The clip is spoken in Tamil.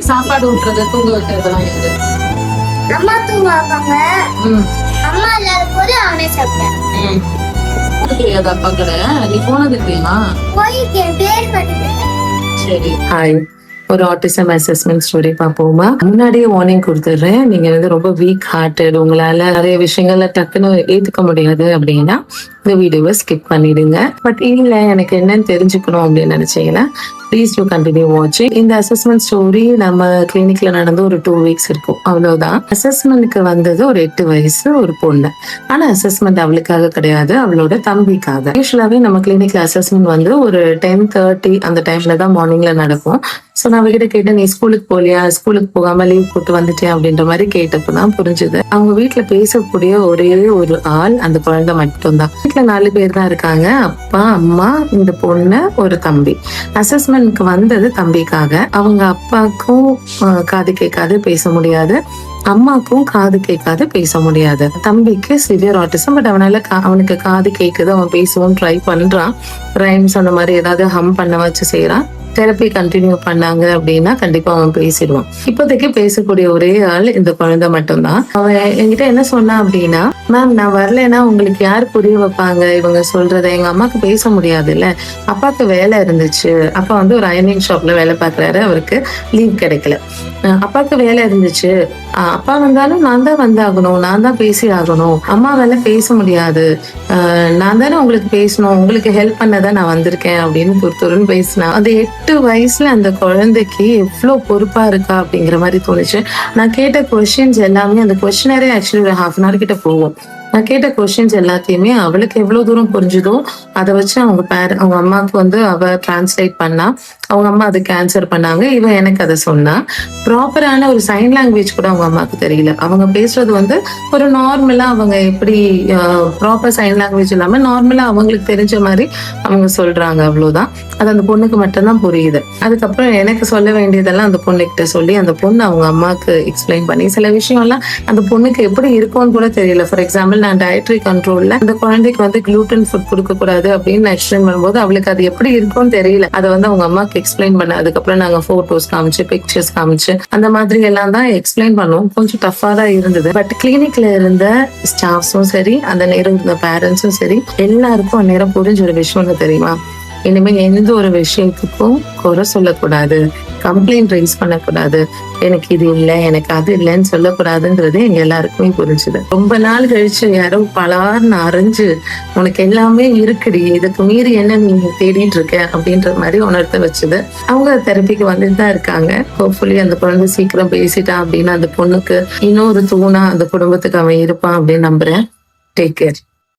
சாப்பாடு ஊட்டுறது தூங்க வைக்கிறதுலாம் யாரு? அம்மா தூங்க வைப்பாங்க. அம்மா இல்லாத போது அவனே சாப்பிட்டேன். தெரியாது அப்பா கடை நீ போனது இல்லையா? போயிருக்கேன், பேர் பண்ணிட்டேன். சரி. ஹாய், ஒரு ஆட்டிசம் அசஸ்மெண்ட் ஸ்டோரி பார்ப்போமா? முன்னாடியே வார்னிங் கொடுத்துடுறேன். நீங்க வந்து ரொம்ப வீக் ஹார்ட்டட், உங்களால நிறைய விஷயங்கள்ல டக்குன்னு ஏத்துக்க முடியாது அப்படின்னா இந்த வீடியோவை ஸ்கிப் பண்ணிடுங்க. பட் இல்ல எனக்கு என்னன்னு தெரிஞ்சுக்கணும் அப்படின்னு நினைச்சீங்கன்னா ப்ளீஸ் டு கண்டினியூ வாட்சிங். இந்த அசஸ்மெண்ட் ஸ்டோரி நம்ம கிளினிக்ல நடந்து ஒரு 2 வீக்ஸ் இருக்கும், அவ்வளவுதான். அசஸ்மெண்ட்க்கு வந்தது ஒரு 8 வயசு ஒரு பொண்ணு. ஆனா அசஸ்மெண்ட் அவளுக்காக கிடையாது, அவளோட தம்பிக்காக. யூஸ்வலாவே நம்ம கிளினிக்ல அசஸ்மெண்ட் வந்து ஒரு 10:30 அந்த டைம்ல தான் மார்னிங்ல நடக்கும். ஸோ நான் அவகிட்ட கேட்டேன், நீ ஸ்கூலுக்கு போலியா, ஸ்கூலுக்கு போகாம லீவ் போட்டு வந்துட்டேன் அப்படின்ற மாதிரி கேட்டப்பதான் புரிஞ்சுது. அவங்க வீட்டுல பேசக்கூடிய ஒரே ஒரு ஆள் அந்த குழந்தை மட்டும்தான். வீட்டுல 4 பேர் தான் இருக்காங்க, அப்பா, அம்மா, இந்த பொண்ணு, ஒரு தம்பி. அசஸ்மெண்ட்க்கு வந்தது தம்பிக்காக. அவங்க அப்பாவுக்கும் காது கேட்காது, பேச முடியாது. அம்மாக்கும் காது கேட்காது, பேச முடியாது. தம்பிக்கு சிவியர் ஆட்டிசம். பட் அவனுக்கு காது கேட்குது, அவன் பேசவும் ட்ரை பண்றான். ரைம்ஸ் அந்த மாதிரி ஏதாவது ஹம் பண்ண வச்சு செய்யறான். தெரப்பி கண்டினியூ பண்ணாங்க அப்படின்னா கண்டிப்பா அவன் பேசிடுவான். இப்போதைக்கு பேசக்கூடிய ஒரே ஆள் இந்த குழந்தை மட்டும்தான். அவன் என்கிட்ட என்ன சொன்னான் அப்படின்னா, மேம் நான் வரலைன்னா உங்களுக்கு யார் புரிய வைப்பாங்க இவங்க சொல்றத? எங்க அம்மாக்கு பேச முடியாது இல்ல, அப்பாவுக்கு வேலை இருந்துச்சு. அப்பா வந்து ஒரு அயர்னிங் ஷாப்ல வேலை பார்க்கறாரு, அவருக்கு லீவ் கிடைக்கல. அப்பாவுக்கு வேலை இருந்துச்சு, அப்பா வந்தாலும் நான் தான் வந்தாகணும், நான் தான் பேசி ஆகணும். அம்மாவால பேச முடியாது, நான் தானே உங்களுக்கு பேசணும், உங்களுக்கு ஹெல்ப் பண்ணதான் நான் வந்திருக்கேன் அப்படின்னு துருத்துருன்னு பேசினா. அந்த 8 வயசுல அந்த குழந்தைக்கு எவ்வளவு பொறுப்பா இருக்கா அப்படிங்கிற மாதிரி தோணுச்சு. நான் கேட்ட கொஸ்டின்ஸ் எல்லாமே, அந்த கொஸ்டினரே ஆக்சுவலி ஒரு 1/2 hour கிட்ட போகும். நான் கேட்ட கொஸ்டின்ஸ் எல்லாத்தையுமே அவளுக்கு எவ்வளவு தூரம் புரிஞ்சுதோ அதை வச்சு அவங்க அம்மாவுக்கு வந்து அவ டிரான்ஸ்லேட் பண்ணா. அவங்க அம்மா அதுக்கு ஆன்சர் பண்ணாங்க. இவன் எனக்கு அதை சொன்னா. ப்ராப்பரான ஒரு சைன் லாங்குவேஜ் கூட அவங்க அம்மாவுக்கு தெரியல. அவங்க பேசுறது வந்து ஒரு நார்மலா, அவங்க எப்படி ப்ராப்பர் சைன் லாங்குவேஜ் இல்லாம நார்மலா அவங்களுக்கு தெரிஞ்ச மாதிரி அவங்க சொல்றாங்க, அவ்வளவுதான். அது அந்த பொண்ணுக்கு மட்டும்தான் புரியுது. அதுக்கப்புறம் எனக்கு சொல்ல வேண்டியதெல்லாம் அந்த பொண்ணுகிட்ட சொல்லி அந்த பொண்ணு அவங்க அம்மாவுக்கு எக்ஸ்பிளைன் பண்ணி, சில விஷயம்லாம் அந்த பொண்ணுக்கு எப்படி இருக்கும்னு கூட தெரியல. ஃபார் எக்ஸாம்பிள், நான் டயட்ரி கண்ட்ரோல்ல அந்த குழந்தைக்கு வந்து குளூட்டன் ஃபுட் கொடுக்க கூடாது அப்படின்னு நான் எக்ஸ்பிளைன் பண்ணும்போது அவளுக்கு அது எப்படி இருக்கும்னு தெரியல. அதை வந்து அவங்க அம்மாக்கு எக்ஸ்பிளைன் பண்ண, அதுக்கப்புறம் நாங்க போட்டோஸ் காமிச்சு, பிக்சர்ஸ் காமிச்சு, அந்த மாதிரி எல்லாம் தான் எக்ஸ்பிளைன் பண்ணுவோம். கொஞ்சம் டஃபா தான் இருந்தது. பட் கிளினிக்ல இருந்த ஸ்டாஃப்ஸும் சரி, அந்த நேரம் இருந்த பேரண்ட்ஸும் சரி, எல்லாருக்கும் அந்நேரம் புரிஞ்ச ஒரு விஷயம் என்ன தெரியுமா? இனிமே எந்த ஒரு விஷயத்துக்கும் குறை சொல்லக்கூடாது, கம்ப்ளைண்ட் ரைஸ் பண்ணக்கூடாது, எனக்கு இது இல்லை, எனக்கு அது இல்லைன்னு சொல்லக்கூடாதுன்றது எங்க எல்லாருக்குமே புரிஞ்சுது. ரொம்ப நாள் கழிச்சு யாரோ பலார்னு அரைஞ்சு, உனக்கு எல்லாமே இருக்குடி, இதுக்கு மீறி என்ன நீங்க தேடிட்டு இருக்க அப்படின்ற மாதிரி உணர்த்த வச்சுது. அவங்க தெரப்பிக்கு வந்துட்டு தான் இருக்காங்க. ஹோப்ஃபுல்லி அந்த குழந்தை சீக்கிரம் பேசிட்டான் அப்படின்னா அந்த பொண்ணுக்கு இன்னொரு தூணா அந்த குடும்பத்துக்கு அவன் இருப்பான் அப்படின்னு நம்புறேன். Take care.